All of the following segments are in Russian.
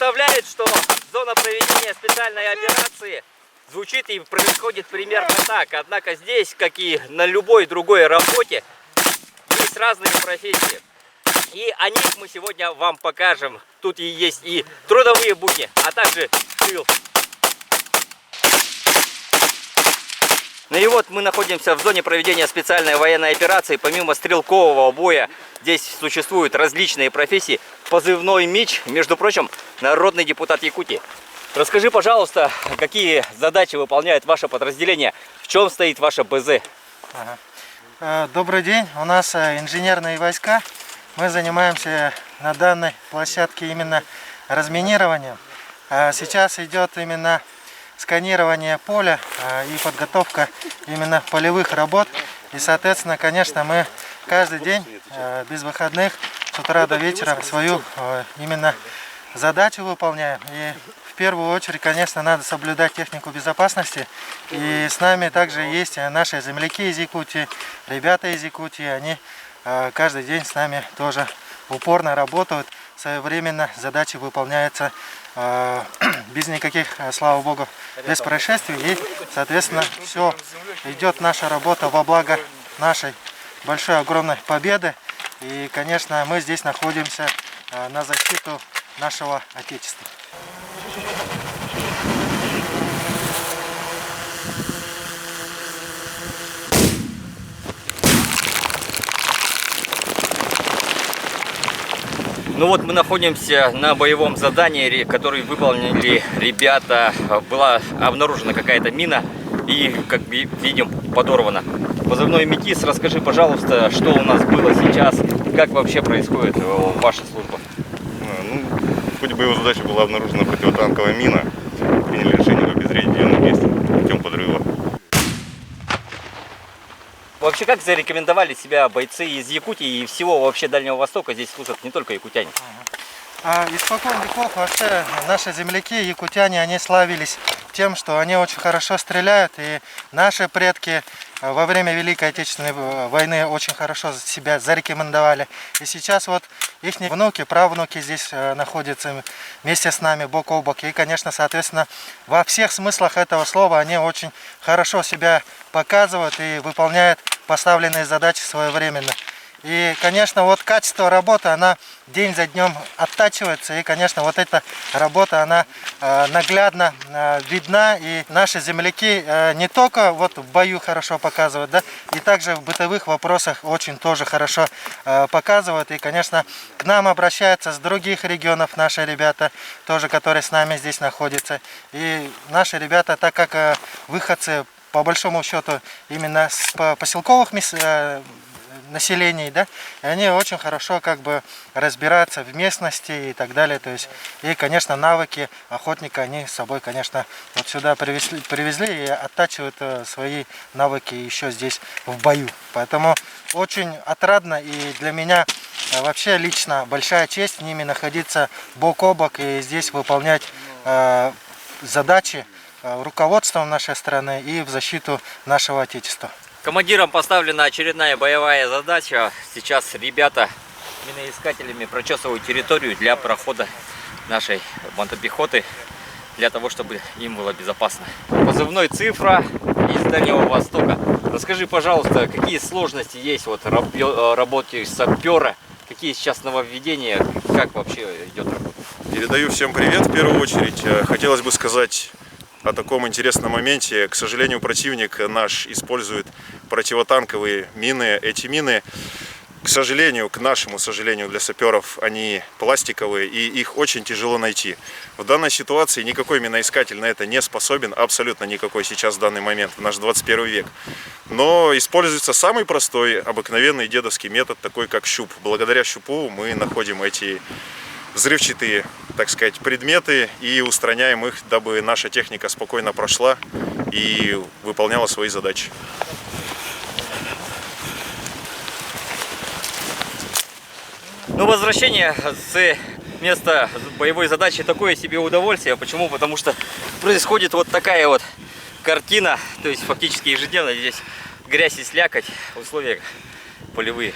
представляет, что зона проведения специальной операции звучит и происходит примерно так. Однако здесь, как и на любой другой работе, есть разные профессии. И о них мы сегодня вам покажем. Тут и есть и трудовые будни, а также тыл. Ну и вот мы находимся в зоне проведения специальной военной операции. Помимо стрелкового боя, здесь существуют различные профессии. Позывной «Меч», между прочим, народный депутат Якутии. Расскажи, пожалуйста, какие задачи выполняет ваше подразделение, в чем стоит ваше БЗ? Добрый день, у нас инженерные войска. Мы занимаемся на данной площадке именно разминированием. Сейчас идет именно сканирование поля и подготовка именно полевых работ. И, соответственно, конечно, мы каждый день без выходных с утра до вечера свою именно задачу выполняем. И в первую очередь, конечно, надо соблюдать технику безопасности. И с нами также есть наши земляки из Якутии, ребята из Якутии. Они каждый день с нами тоже упорно работают. Своевременно задачи выполняются без никаких, слава богу, без происшествий. И, соответственно, все идет наша работа во благо нашей большой, огромной победы. И, конечно, мы здесь находимся на защиту нашего Отечества. Ну вот мы находимся на боевом задании, который выполнили ребята. Была обнаружена какая-то мина и, как видим, подорвана. Позывной «Метис», расскажи, пожалуйста, что у нас было сейчас, как вообще происходит ваша служба? Ну, в ходе боевой задачи была обнаружена противотанковая мина. Приняли решение об обезвредить ее на месте путем подрыва. Вообще, как зарекомендовали себя бойцы из Якутии и всего вообще Дальнего Востока? Здесь служат не только якутяне. Испокон веков вообще наши земляки, якутяне, они славились тем, что они очень хорошо стреляют. И наши предки во время Великой Отечественной войны очень хорошо себя зарекомендовали. И сейчас вот их внуки, правнуки здесь находятся вместе с нами бок о бок. И, конечно, соответственно, во всех смыслах этого слова они очень хорошо себя показывают и выполняют поставленные задачи своевременно. И, конечно, вот качество работы, она день за днем оттачивается. И, конечно, вот эта работа, она наглядно видна. И наши земляки не только вот в бою хорошо показывают, да, и также в бытовых вопросах очень тоже хорошо показывают. И, конечно, к нам обращаются с других регионов наши ребята, тоже, которые с нами здесь находятся. И наши ребята, так как выходцы, по большому счету, именно с поселковых населений, да, и они очень хорошо как бы разбираются в местности и так далее. То есть, и, конечно, навыки охотника они с собой, конечно, вот сюда привезли и оттачивают свои навыки еще здесь в бою. Поэтому очень отрадно, и для меня вообще лично большая честь с ними находиться бок о бок и здесь выполнять задачи руководством нашей страны и в защиту нашего Отечества. Командиром поставлена очередная боевая задача. Сейчас ребята миноискателями прочесывают территорию для прохода нашей мотопехоты, для того, чтобы им было безопасно. Позывной «Цифра» из Дальнего Востока. Расскажи, пожалуйста, какие сложности есть вот работе сапера, какие сейчас нововведения, как вообще идет работа? Передаю всем привет в первую очередь. Хотелось бы сказать о таком интересном моменте. К сожалению, противник наш использует противотанковые мины. Эти мины, к сожалению, к нашему сожалению для саперов, они пластиковые и их очень тяжело найти. В данной ситуации никакой миноискатель на это не способен, абсолютно никакой сейчас в данный момент, в наш 21 век. Но используется самый простой, обыкновенный дедовский метод, такой как щуп. Благодаря щупу мы находим эти взрывчатые, так сказать, предметы и устраняем их, дабы наша техника спокойно прошла и выполняла свои задачи. Ну, возвращение с места боевой задачи такое себе удовольствие. Почему? Потому что происходит вот такая вот картина, то есть фактически ежедневно здесь грязь и слякоть, условия полевые.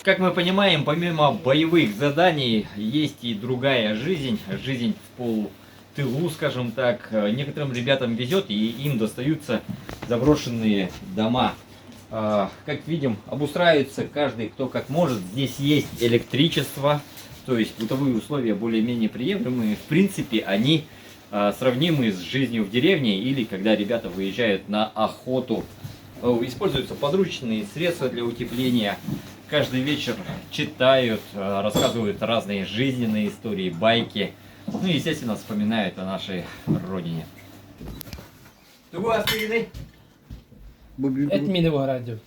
Как мы понимаем, помимо боевых заданий, есть и другая жизнь. Жизнь в полутылу, скажем так. Некоторым ребятам везет, и им достаются заброшенные дома. Как видим, обустраивается каждый кто как может. Здесь есть электричество, то есть бытовые условия более-менее приемлемые. В принципе, они сравнимы с жизнью в деревне или когда ребята выезжают на охоту. Используются подручные средства для утепления. Каждый вечер читают, рассказывают разные жизненные истории, байки. Ну и, естественно, вспоминают о нашей родине. Etmini bu herhalde.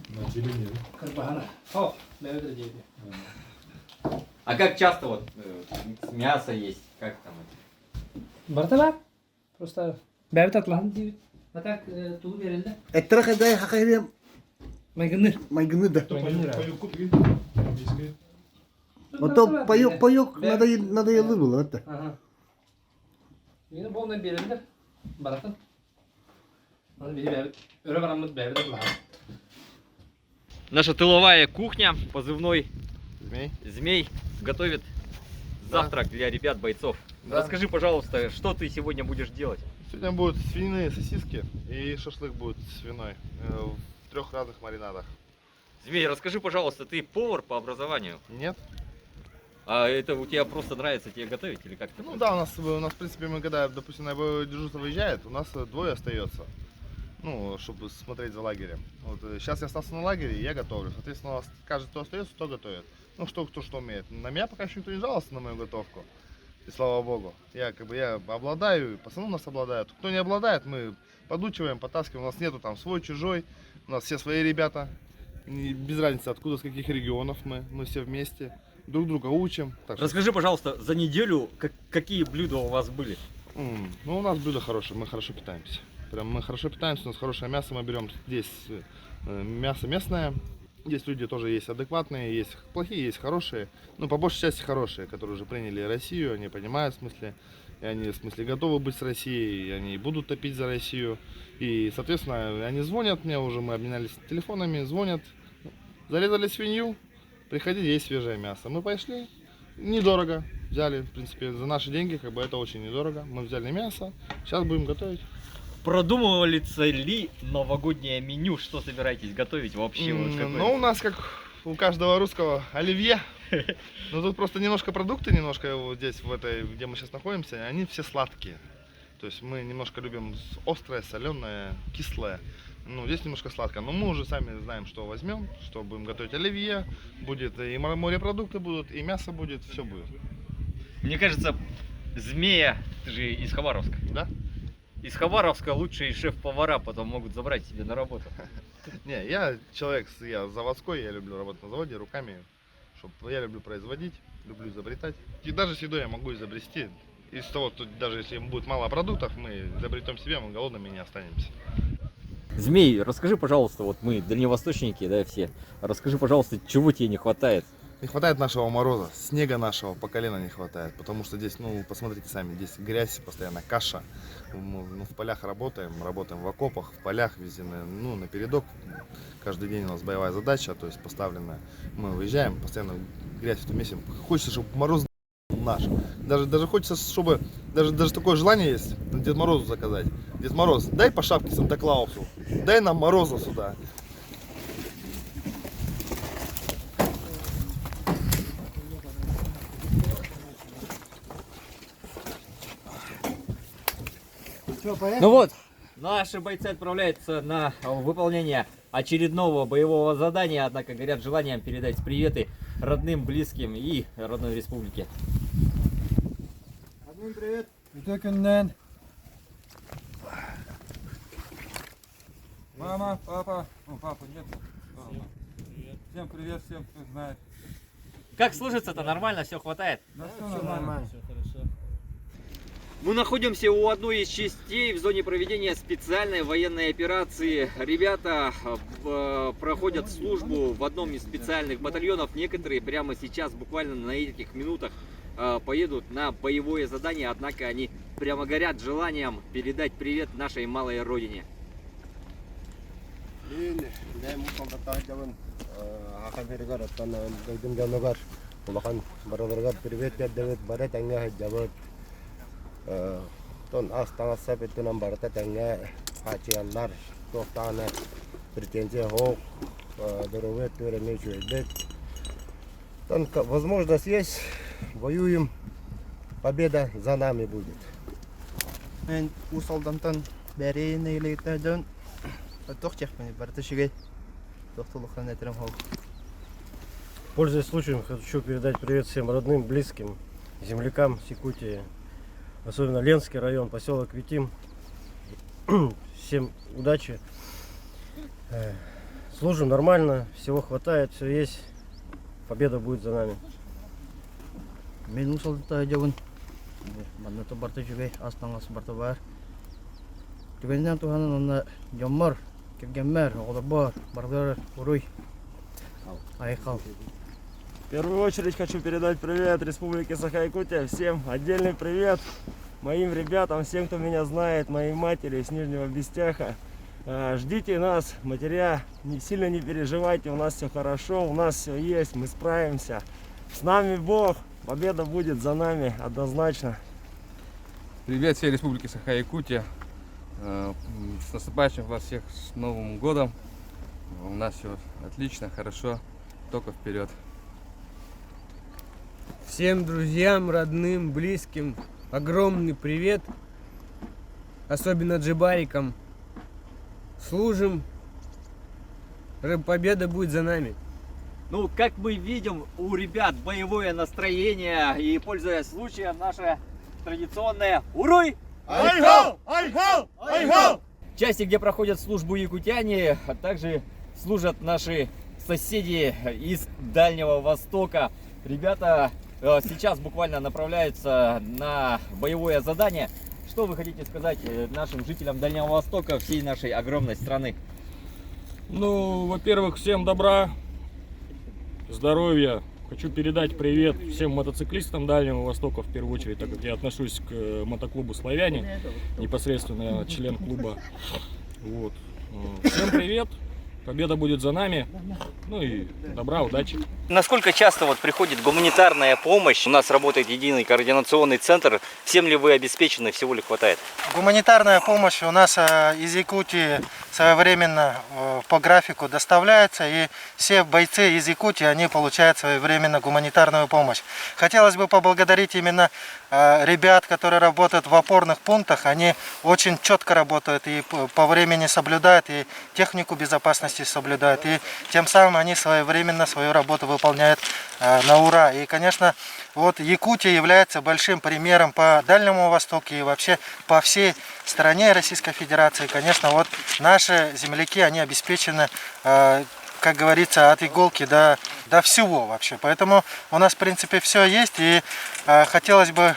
Население. Kırbahana. Oh, mevcut diye. А как часто вот мясо есть? Как там это? Barda var. Просто mevcut atlan diye. Batak tuğ verildi. الترخ ده حقيقي Maygunlar. ما يجنده ده Maygunlar. вот то паёк надоело было это Aha. Yine bu ondan verildi. Barakın. Onu biri mevcut. Öyle varamız mevcut atlan. Наша тыловая кухня, позывной Змей? Змей, готовит завтрак для ребят, бойцов. Да. Расскажи, пожалуйста, что ты сегодня будешь делать? Сегодня будут свиные сосиски и шашлык будет свиной в 3 разных маринадах. Змей, расскажи, пожалуйста, ты повар по образованию? Нет? А это у тебя просто нравится тебе готовить или как ты? Ну да, у нас в принципе, мы когда, допустим, на боевое дежурство выезжает, у нас 2 остается. Ну, чтобы смотреть за лагерем. Вот, сейчас я остался на лагере, и я готовлю. Соответственно, у нас каждый, кто остается, то готовит. Ну, кто что умеет. На меня пока еще никто не жаловался на мою готовку. И слава богу. Я обладаю, пацаны у нас обладают. Кто не обладает, мы подучиваем, потаскиваем. У нас нету там свой, чужой. У нас все свои ребята. И без разницы, откуда, с каких регионов мы все вместе. Друг друга учим. Так что, Расскажи, пожалуйста, за неделю какие блюда у вас были? ну, у нас блюдо хорошее, мы хорошо питаемся. Прям мы хорошо питаемся, у нас хорошее мясо мы берем. Здесь мясо местное. Здесь люди тоже есть адекватные, есть плохие, есть хорошие. Ну, по большей части хорошие, которые уже приняли Россию, они понимают в смысле, и они в смысле готовы быть с Россией, и они будут топить за Россию. И, соответственно, они звонят мне уже, мы обменялись телефонами, звонят, зарезали свинью, приходи, есть свежее мясо. Мы пошли, недорого взяли, в принципе, за наши деньги, как бы это очень недорого. Мы взяли мясо, сейчас будем готовить. Продумывается ли новогоднее меню? Что собираетесь готовить вообще? Вот какое? Ну, у нас, как у каждого русского, оливье. Но тут просто немножко продукты, немножко вот здесь, в этой, где мы сейчас находимся, они все сладкие. То есть мы немножко любим острое, соленое, кислое. Ну, здесь немножко сладкое. Но мы уже сами знаем, что возьмем, что будем готовить оливье. Будет и морепродукты будут, и мясо будет, все будет. Мне кажется, Змея, ты же из Хабаровска. Да? Из Хабаровска лучшие шеф-повара потом могут забрать себе на работу. Не, я человек, я заводской, я люблю работать на заводе руками. Я люблю производить, люблю изобретать. И даже с едой я могу изобрести. Из того, что даже если будет мало продуктов, мы изобретем себе, мы голодными не останемся. Змей, расскажи, пожалуйста, вот мы дальневосточники, да, все. Расскажи, пожалуйста, чего тебе не хватает? Не хватает нашего мороза, снега нашего по колено не хватает, потому что здесь, ну, посмотрите сами, здесь грязь, постоянно каша. Мы в полях работаем в окопах, в полях везде, ну, на передок. Каждый день у нас боевая задача, то есть поставленная. Мы выезжаем, постоянно грязь в этом месте. Хочется, чтобы мороз наш. Даже хочется, чтобы, даже такое желание есть, Дед Морозу заказать. Дед Мороз, дай по шапке Санта-Клаусу, дай нам мороза сюда. Ну вот, наши бойцы отправляются на выполнение очередного боевого задания, однако горят желанием передать приветы родным, близким и родной республике. Admin привет. Bütün Мама, папа. Ну, папа нет. Всем привет, всем, кто знает. Как служится-то? Нормально? Все хватает? Да, все нормально. Мы находимся у одной из частей в зоне проведения специальной военной операции. Ребята проходят службу в одном из специальных батальонов. Некоторые прямо сейчас, буквально на этих минутах, поедут на боевое задание. Однако они прямо горят желанием передать привет нашей малой родине. Привет, Давид, барет, анга, Джават. Тон астана сапет нам барет, анга, хачиаллар, тофтана, претензия хок, доровет, туремечу, бет. Тон возможность есть, воюем, победа за нами будет. Мен усалдантан бәре нейлеттерден тох чекмени барты шигей тохтулухан этерем хол. Пользуясь случаем, хочу передать привет всем родным, близким, землякам с Якутии, особенно Ленский район, поселок Витим. Всем удачи. Служим нормально, всего хватает, все есть. Победа будет за нами. Мен усалдантан маннато барты шигей астаңас барты бар. Түгенден туханын онна жоммар, киргенмер, оғлар барлар уруй. Айқал. В первую очередь хочу передать привет Республике Саха-Якутия. Всем отдельный привет моим ребятам, всем, кто меня знает, моей матери с Нижнего Бестяха. Ждите нас, матеря, сильно не переживайте, у нас все хорошо, у нас все есть, мы справимся. С нами Бог, победа будет за нами однозначно. Привет всей Республике Саха-Якутия. С наступающим вас всех с Новым годом. У нас все отлично, хорошо, только вперед. Всем друзьям, родным, близким огромный привет. Особенно джибарикам. Служим. Победа будет за нами. Ну, как мы видим, у ребят боевое настроение. И, пользуясь случаем, наше традиционное «Уруй!» Айхал! Айхал! Айхал! Части, где проходят службу якутяне, а также служат наши соседи из Дальнего Востока. Ребята сейчас буквально направляются на боевое задание. Что вы хотите сказать нашим жителям Дальнего Востока, всей нашей огромной страны? Ну, во-первых, всем добра, здоровья. Хочу передать привет всем мотоциклистам Дальнего Востока, в первую очередь, так как я отношусь к мотоклубу «Славяне», непосредственно член клуба. Вот. Всем привет, победа будет за нами, ну и добра, удачи. Насколько часто вот приходит гуманитарная помощь? У нас работает единый координационный центр. Всем ли вы обеспечены, всего ли хватает? Гуманитарная помощь у нас из Якутии своевременно по графику доставляется, и все бойцы из Якутии, они получают своевременно гуманитарную помощь. Хотелось бы поблагодарить именно ребят, которые работают в опорных пунктах. Они очень четко работают и по времени соблюдают, и технику безопасности соблюдают, и тем самым они своевременно свою работу выполняют на ура. И, конечно, вот Якутия является большим примером по Дальнему Востоку и вообще по всей стране Российской Федерации. Конечно, вот наши земляки, они обеспечены, как говорится, от иголки до всего вообще. Поэтому у нас, в принципе, все есть. И хотелось бы,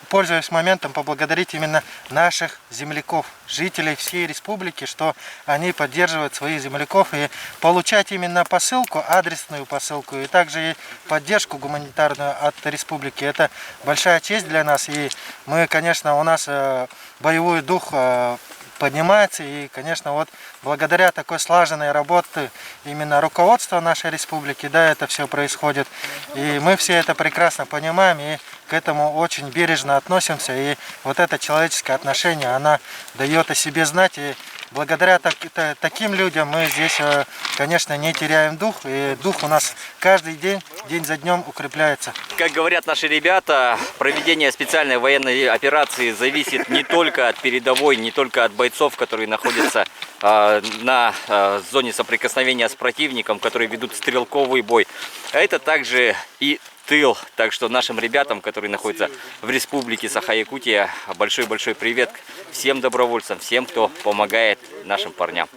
пользуясь моментом, поблагодарить именно наших земляков, жителей всей республики, что они поддерживают своих земляков, и получать именно посылку, адресную посылку, и также и поддержку гуманитарную от республики. Это большая честь для нас, и мы, конечно, у нас боевой дух поднимается, и, конечно, вот благодаря такой слаженной работе именно руководства нашей республики, да, это все происходит, и мы все это прекрасно понимаем, и к этому очень бережно относимся, и вот это человеческое отношение, она дает о себе знать, и благодаря таким людям мы здесь, конечно, не теряем дух, и дух у нас каждый день, день за днем укрепляется. Как говорят наши ребята, проведение специальной военной операции зависит не только от передовой, не только от бойцов, которые находятся на зоне соприкосновения с противником, которые ведут стрелковый бой, а это также и тыл. Так что нашим ребятам, которые находятся в республике Саха-Якутия, большой-большой привет всем добровольцам, всем, кто помогает нашим парням.